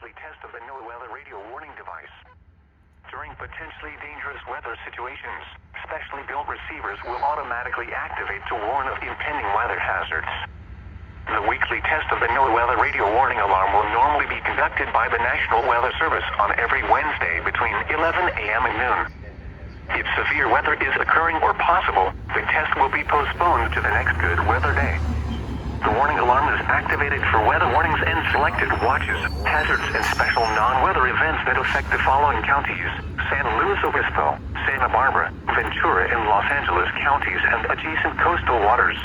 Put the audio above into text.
weekly test of the NOAA weather radio warning device. During potentially dangerous weather situations, specially built receivers will automatically activate to warn of impending weather hazards. The weekly test of the NOAA weather radio warning alarm will normally be conducted by the National Weather Service on every Wednesday between 11 a.m. and noon. If severe weather is occurring or possible, the test will be postponed to the next good weather day. The warning alarm is activated for weather warnings and selected watches, hazards, and special non-weather events that affect the following counties: San Luis Obispo, Santa Barbara, Ventura, and Los Angeles counties and adjacent coastal waters.